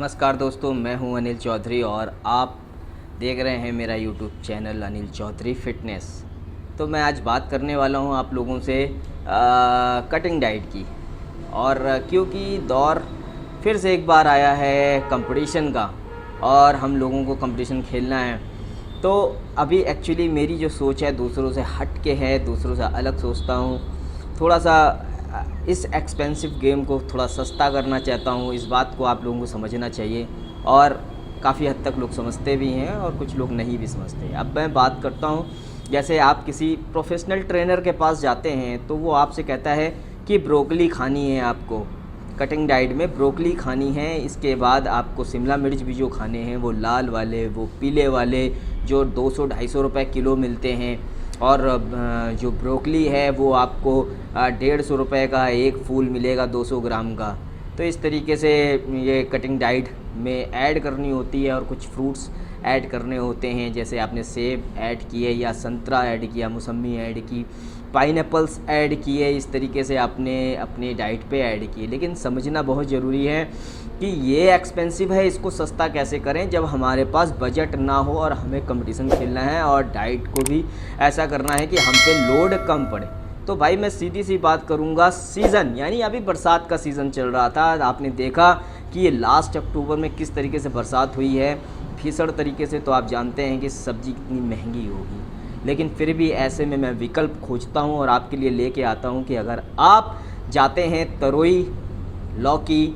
नमस्कार दोस्तों, मैं हूं अनिल चौधरी और आप देख रहे हैं मेरा YouTube channel Anil Chaudhary fitness. तो मैं आज बात करने वाला हूं आप लोगों से कटिंग डाइट की। और क्योंकि दौर फिर से एक बार आया है कंपटीशन का और हम लोगों को कंपटीशन खेलना है, तो अभी एक्चुअली मेरी जो सोच है दूसरों से हट के है, दूसरों से अलग सोचता हूँ। थोड़ा सा इस एक्सपेंसिव गेम को थोड़ा सस्ता करना चाहता हूँ। इस बात को आप लोगों को समझना चाहिए और काफ़ी हद तक लोग समझते भी हैं और कुछ लोग नहीं भी समझते। अब मैं बात करता हूँ, जैसे आप किसी प्रोफेशनल ट्रेनर के पास जाते हैं तो वो आपसे कहता है कि ब्रोकली खानी है, आपको कटिंग डाइट में ब्रोकली खानी है। इसके बाद आपको शिमला मिर्च भी जो खाने हैं वो लाल वाले, वो पीले वाले जो 200-250 रुपए किलो मिलते हैं। और जो ब्रोकली है वो आपको 150 रुपये का एक फूल मिलेगा 200 ग्राम का। तो इस तरीके से ये कटिंग डाइट में ऐड करनी होती है और कुछ फ्रूट्स ऐड करने होते हैं। जैसे आपने सेब ऐड किए या संतरा ऐड किया, मौसम्मी ऐड की, पाइनएप्पल्स ऐड किए, इस तरीके से आपने अपनी डाइट पे ऐड किए। लेकिन समझना बहुत ज़रूरी है कि ये एक्सपेंसिव है, इसको सस्ता कैसे करें जब हमारे पास बजट ना हो और हमें कंपटीशन खेलना है और डाइट को भी ऐसा करना है कि हम पे लोड कम पड़े। तो भाई मैं सीधी सी बात करूँगा, सीज़न यानी अभी बरसात का सीज़न चल रहा था, आपने देखा कि ये लास्ट अक्टूबर में किस तरीके से बरसात हुई है, भीषण तरीके से। तो आप जानते हैं कि सब्ज़ी कितनी महंगी होगी, लेकिन फिर भी ऐसे में मैं विकल्प खोजता हूँ और आपके लिए लेके आता हूँ कि अगर आप जाते हैं तरोई, लौकी,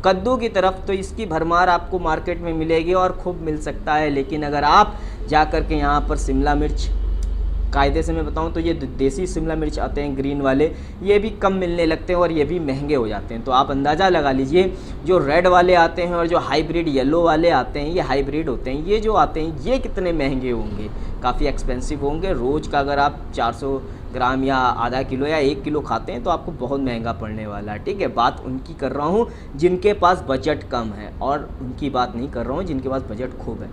कद्दू की तरफ तो इसकी भरमार आपको मार्केट में मिलेगी और खूब मिल सकता है। लेकिन अगर आप जा कर के यहाँ पर शिमला मिर्च, कायदे से मैं बताऊं तो ये देसी शिमला मिर्च आते हैं ग्रीन वाले, ये भी कम मिलने लगते हैं और ये भी महंगे हो जाते हैं। तो आप अंदाज़ा लगा लीजिए, जो रेड वाले आते हैं और जो हाइब्रिड येलो वाले आते हैं, ये हाइब्रिड होते हैं, ये जो आते हैं ये कितने महंगे होंगे, काफ़ी एक्सपेंसिव होंगे। रोज़ का अगर आप 400 ग्राम या आधा किलो या 1 किलो खाते हैं तो आपको बहुत महंगा पड़ने वाला है। ठीक है, बात उनकी कर रहा हूँ जिनके पास बजट कम है, और उनकी बात नहीं कर रहा हूँ जिनके पास बजट खूब है।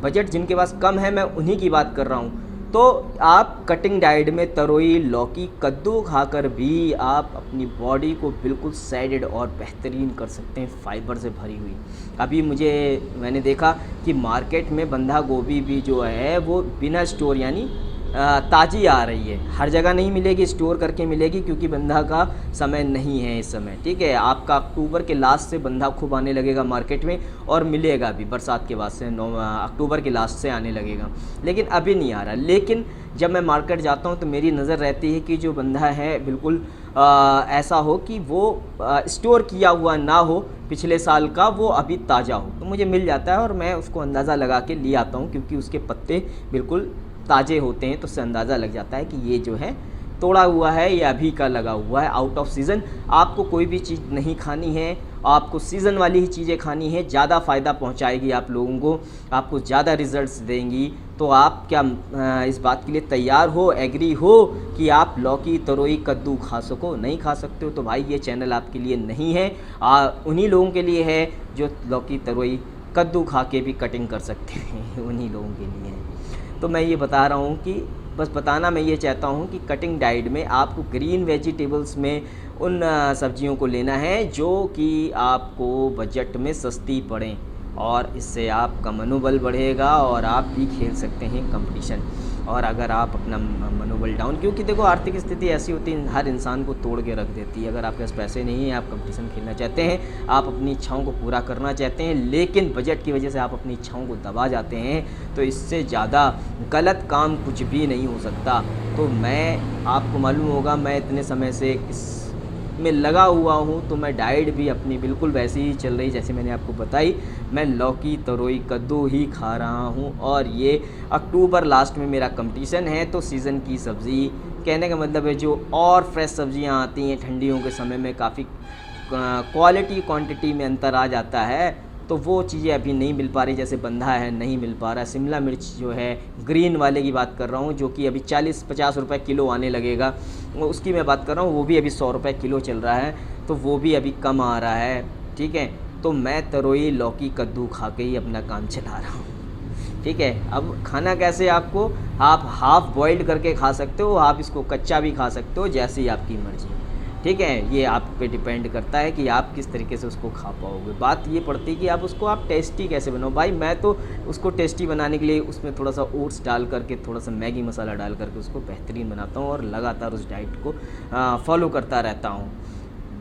बजट जिनके पास कम है मैं उन्हीं की बात कर रहा हूँ। तो आप कटिंग डाइट में तरोई, लौकी, कद्दू खाकर भी आप अपनी बॉडी को बिल्कुल सैडेड और बेहतरीन कर सकते हैं, फाइबर से भरी हुई। अभी मैंने देखा कि मार्केट में बंधा गोभी भी जो है वो बिना स्टोर यानी ताज़ी आ रही है। हर जगह नहीं मिलेगी, स्टोर करके मिलेगी, क्योंकि बंधा का समय नहीं है इस समय। ठीक है, आपका अक्टूबर के लास्ट से बंधा खूब आने लगेगा मार्केट में और मिलेगा भी बरसात के बाद से, अक्टूबर के लास्ट से आने लगेगा, लेकिन अभी नहीं आ रहा। लेकिन जब मैं मार्केट जाता हूँ तो मेरी नज़र रहती है कि जो बंधा है बिल्कुल ऐसा हो कि वो स्टोर किया हुआ ना हो, पिछले साल का वो अभी ताज़ा हो, तो मुझे मिल जाता है और मैं उसको अंदाज़ा लगा के ले आता हूँ, क्योंकि उसके पत्ते बिल्कुल ताज़े होते हैं। तो उससे अंदाज़ा लग जाता है कि ये जो है तोड़ा हुआ है, ये अभी का लगा हुआ है, आउट ऑफ सीज़न। आपको कोई भी चीज़ नहीं खानी है, आपको सीज़न वाली ही चीज़ें खानी है, ज़्यादा फ़ायदा पहुंचाएगी आप लोगों को, आपको ज़्यादा रिजल्ट्स देंगी। तो आप क्या इस बात के लिए तैयार हो, एग्री हो कि आप लौकी, तरोई, कद्दू खा सको? नहीं खा सकते हो तो भाई ये चैनल आपके लिए नहीं है। उन्हीं लोगों के लिए है जो लौकी, तरोई, कद्दू खा के भी कटिंग कर सकते हैं, उन्हीं लोगों के लिए है। तो मैं ये बता रहा हूँ कि बस बताना मैं ये चाहता हूँ कि कटिंग डाइट में आपको ग्रीन वेजिटेबल्स में उन सब्जियों को लेना है जो कि आपको बजट में सस्ती पड़ें, और इससे आपका मनोबल बढ़ेगा और आप भी खेल सकते हैं कंपटीशन। और अगर आप अपना मनोबल डाउन, क्योंकि देखो आर्थिक स्थिति ऐसी होती है हर इंसान को तोड़ के रख देती है। अगर आपके पास पैसे नहीं हैं, आप कंपटीशन खेलना चाहते हैं, आप अपनी इच्छाओं को पूरा करना चाहते हैं, लेकिन बजट की वजह से आप अपनी इच्छाओं को दबा जाते हैं, तो इससे ज़्यादा गलत काम कुछ भी नहीं हो सकता। तो मैं, आपको मालूम होगा मैं इतने समय से इस में लगा हुआ हूँ, तो मैं डाइट भी अपनी बिल्कुल वैसी ही चल रही जैसे मैंने आपको बताई। मैं लौकी, तरोई, कद्दू ही खा रहा हूँ और ये अक्टूबर लास्ट में मेरा कंपटीशन है। तो सीज़न की सब्ज़ी, कहने का मतलब है जो और फ्रेश सब्ज़ियाँ आती हैं ठंडियों के समय में, काफ़ी क्वालिटी क्वांटिटी में अंतर आ जाता है, तो वो चीज़ें अभी नहीं मिल पा रही। जैसे बंधा है नहीं मिल पा रहा, शिमला मिर्च जो है ग्रीन वाले की बात कर रहा हूँ, जो कि अभी 40-50 रुपये किलो आने लगेगा, उसकी मैं बात कर रहा हूँ, वो भी अभी 100 रुपये किलो चल रहा है, तो वो भी अभी कम आ रहा है। ठीक है, तो मैं तरोई, लौकी, कद्दू खा के ही अपना काम चला रहा हूँ। ठीक है, अब खाना कैसे, आपको आप हाफ़ बॉइल्ड करके खा सकते हो, आप इसको कच्चा भी खा सकते हो, जैसे ही आपकी मर्ज़ी। ठीक है, ये आप पे डिपेंड करता है कि आप किस तरीके से उसको खा पाओगे। बात ये पड़ती है कि आप उसको आप टेस्टी कैसे बनाओ। भाई मैं तो उसको टेस्टी बनाने के लिए उसमें थोड़ा सा ओट्स डाल करके, थोड़ा सा मैगी मसाला डाल करके उसको बेहतरीन बनाता हूँ और लगातार उस डाइट को फॉलो करता रहता हूँ।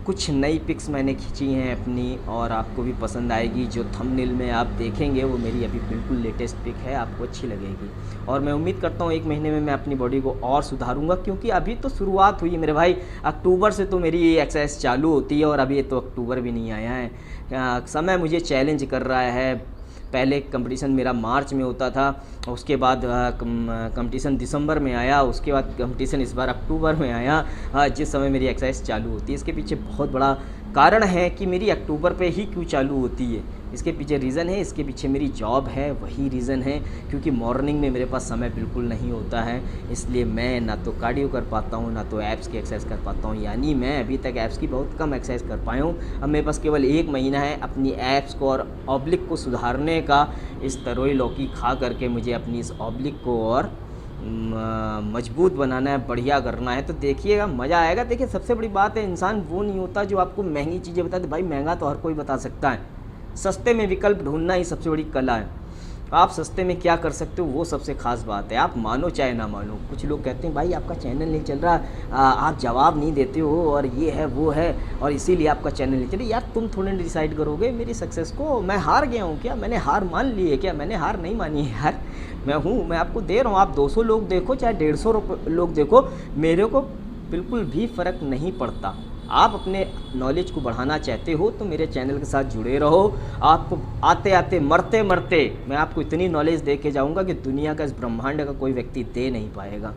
कुछ नई पिक्स मैंने खींची हैं अपनी और आपको भी पसंद आएगी। जो थंबनेल में आप देखेंगे वो मेरी अभी बिल्कुल लेटेस्ट पिक है, आपको अच्छी लगेगी। और मैं उम्मीद करता हूँ 1 महीने में मैं अपनी बॉडी को और सुधारूंगा, क्योंकि अभी तो शुरुआत हुई है मेरे भाई। अक्टूबर से तो मेरी ये एक्सरसाइज चालू होती है और अभी तो अक्टूबर भी नहीं आया है। समय मुझे चैलेंज कर रहा है। पहले कंपटीशन मेरा मार्च में होता था, उसके बाद कंपटीशन दिसंबर में आया, उसके बाद कंपटीशन इस बार अक्टूबर में आया, जिस समय मेरी एक्सरसाइज चालू होती है। इसके पीछे बहुत बड़ा कारण है कि मेरी अक्टूबर पे ही क्यों चालू होती है। इसके पीछे रीज़न है, इसके पीछे मेरी जॉब है, वही रीज़न है। क्योंकि मॉर्निंग में मेरे पास समय बिल्कुल नहीं होता है, इसलिए मैं ना तो कार्डियो कर पाता हूँ ना तो एब्स की एक्सरसाइज कर पाता हूँ। यानी मैं अभी तक एब्स की बहुत कम एक्सरसाइज कर पाया हूँ। अब मेरे पास केवल 1 महीना है अपनी एब्स को और ऑब्लिक को सुधारने का। इस तरोई लौकी खा करके मुझे अपनी इस ऑब्लिक को और मजबूत बनाना है, बढ़िया करना है। तो देखिएगा, मज़ा आएगा। देखिए, सबसे बड़ी बात है, इंसान वो नहीं होता जो आपको महंगी चीज़ें बता दे। भाई महंगा तो हर कोई बता सकता है, सस्ते में विकल्प ढूंढना ही सबसे बड़ी कला है। आप सस्ते में क्या कर सकते हो वो सबसे खास बात है। आप मानो चाहे ना मानो। कुछ लोग कहते हैं भाई आपका चैनल नहीं चल रहा, आप जवाब नहीं देते हो और ये है वो है और इसीलिए आपका चैनल नहीं चल रहा। यार तुम थोड़े डिसाइड करोगे मेरी सक्सेस को। मैं हार गया हूँ क्या? मैंने हार मान ली है क्या? मैंने हार नहीं मानी है यार। मैं आपको दे रहा हूँ। आप 200 लोग देखो चाहे 150 लोग देखो, मेरे को बिल्कुल भी फ़र्क नहीं पड़ता। आप अपने नॉलेज को बढ़ाना चाहते हो तो मेरे चैनल के साथ जुड़े रहो। आपको आते आते मरते मरते मैं आपको इतनी नॉलेज दे के जाऊँगा कि दुनिया का, इस ब्रह्मांड का कोई व्यक्ति दे नहीं पाएगा।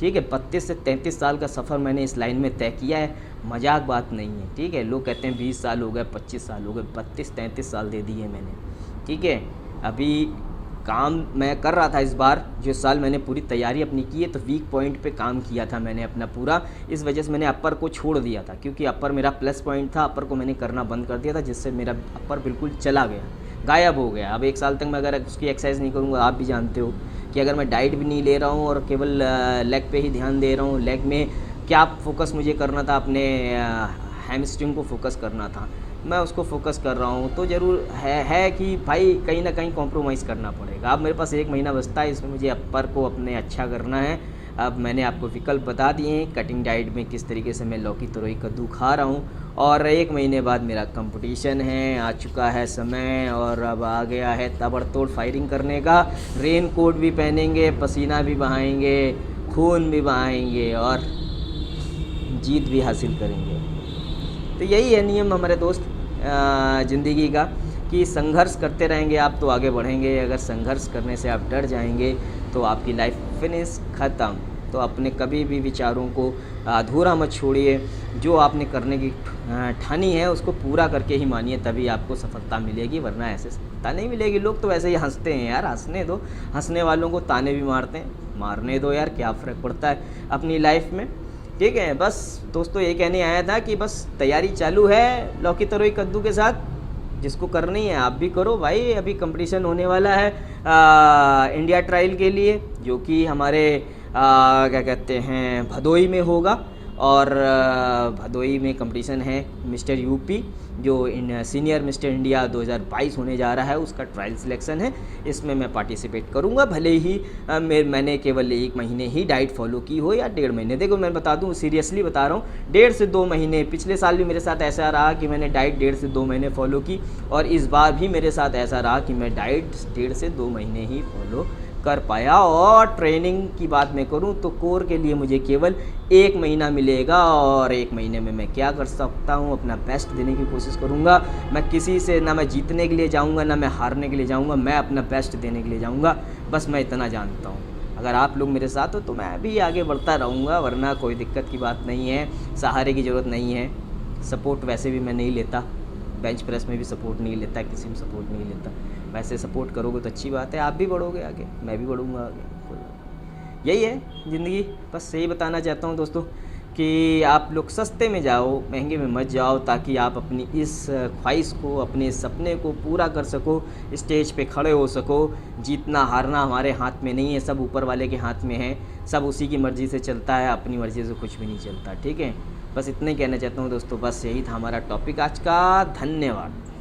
ठीक है, 32 से 33 साल का सफ़र मैंने इस लाइन में तय किया है, मजाक बात नहीं है। ठीक है, लोग कहते हैं 20 साल हो गए, 25 साल हो गए, 32-33 साल दे दिए मैंने। ठीक है, अभी काम मैं कर रहा था इस बार। जो साल मैंने पूरी तैयारी अपनी की है, तो वीक पॉइंट पे काम किया था मैंने अपना पूरा। इस वजह से मैंने अपर को छोड़ दिया था, क्योंकि अपर मेरा प्लस पॉइंट था। अपर को मैंने करना बंद कर दिया था, जिससे मेरा अपर बिल्कुल चला गया, गायब हो गया। अब 1 साल तक मैं अगर उसकी एक्सरसाइज नहीं करूँगा, आप भी जानते हो कि अगर मैं डाइट भी नहीं ले रहा हूँ और केवल लेग पे ही ध्यान दे रहा हूँ, लेग में क्या फोकस मुझे करना था, अपने हैमस्ट्रिंग को फोकस करना था, मैं उसको फोकस कर रहा हूँ। तो ज़रूर है कि भाई कहीं ना कहीं कॉम्प्रोमाइज़ करना पड़ेगा। अब मेरे पास 1 महीना बचता है, इसमें मुझे अपर को अपने अच्छा करना है। अब मैंने आपको विकल्प बता दिए हैं कटिंग डाइट में किस तरीके से मैं लौकी तरोई कद्दू खा रहा हूँ। और 1 महीने बाद मेरा कंपटीशन है, आ चुका है समय और अब आ गया है ताबड़तोड़ फायरिंग करने का। रेन कोट भी पहनेंगे, पसीना भी बहाएंगे, खून भी बहाएंगे और जीत भी हासिल करेंगे। तो यही है नियम हमारे दोस्त ज़िंदगी का, कि संघर्ष करते रहेंगे आप तो आगे बढ़ेंगे। अगर संघर्ष करने से आप डर जाएंगे तो आपकी लाइफ फिनिश ख़त्म। तो अपने कभी भी विचारों को अधूरा मत छोड़िए। जो आपने करने की ठानी है उसको पूरा करके ही मानिए, तभी आपको सफलता मिलेगी, वरना ऐसे सफलता नहीं मिलेगी। लोग तो वैसे ही हंसते हैं यार, हंसने दो। हंसने वालों को ताने भी मारते हैं, मारने दो यार, क्या फ़र्क पड़ता है अपनी लाइफ में। ठीक है, बस दोस्तों ये कहने आया था कि बस तैयारी चालू है लौकी तरोई कद्दू के साथ। जिसको करनी है आप भी करो भाई। अभी कंपटीशन होने वाला है इंडिया ट्रायल के लिए, जो कि हमारे क्या कहते हैं भदोई में होगा। और भदोई में कंपटीशन है मिस्टर यूपी, जो सीनियर मिस्टर इंडिया 2022 होने जा रहा है, उसका ट्रायल सिलेक्शन है। इसमें मैं पार्टिसिपेट करूंगा, भले ही मैंने केवल 1 महीने ही डाइट फॉलो की हो या 1.5 महीने। देखो मैं बता दूं, सीरियसली बता रहा हूँ, 1.5 से 2 महीने। पिछले साल भी मेरे साथ ऐसा रहा कि मैंने डाइट 1.5 से 2 महीने फॉलो की, और इस बार भी मेरे साथ ऐसा रहा कि मैं डाइट 1.5 से 2 महीने ही फॉलो कर पाया। और ट्रेनिंग की बात मैं करूं तो कोर के लिए मुझे केवल 1 महीना मिलेगा, और 1 महीने में मैं क्या कर सकता हूं, अपना बेस्ट देने की कोशिश करूंगा। मैं किसी से ना मैं जीतने के लिए जाऊंगा ना मैं हारने के लिए जाऊंगा, मैं अपना बेस्ट देने के लिए जाऊंगा। बस मैं इतना जानता हूं। अगर आप लोग मेरे साथ हो तो मैं भी आगे बढ़ता रहूँगा, वरना कोई दिक्कत की बात नहीं है। सहारे की ज़रूरत नहीं है। सपोर्ट वैसे भी मैं नहीं लेता, बेंच प्रेस में भी सपोर्ट नहीं लेता, किसी में सपोर्ट नहीं लेता। वैसे सपोर्ट करोगे तो अच्छी बात है, आप भी बढ़ोगे आगे, मैं भी बढ़ूँगा आगे। यही है ज़िंदगी। बस यही बताना चाहता हूँ दोस्तों कि आप लोग सस्ते में जाओ, महंगे में मत जाओ, ताकि आप अपनी इस ख्वाहिश को, अपने सपने को पूरा कर सको, स्टेज पे खड़े हो सको। जीतना हारना हमारे हाथ में नहीं है, सब ऊपर वाले के हाथ में है, सब उसी की मर्ज़ी से चलता है, अपनी मर्ज़ी से कुछ भी नहीं चलता। ठीक है, बस इतना ही कहना चाहता हूँ दोस्तों, बस यही था हमारा टॉपिक आज का। धन्यवाद।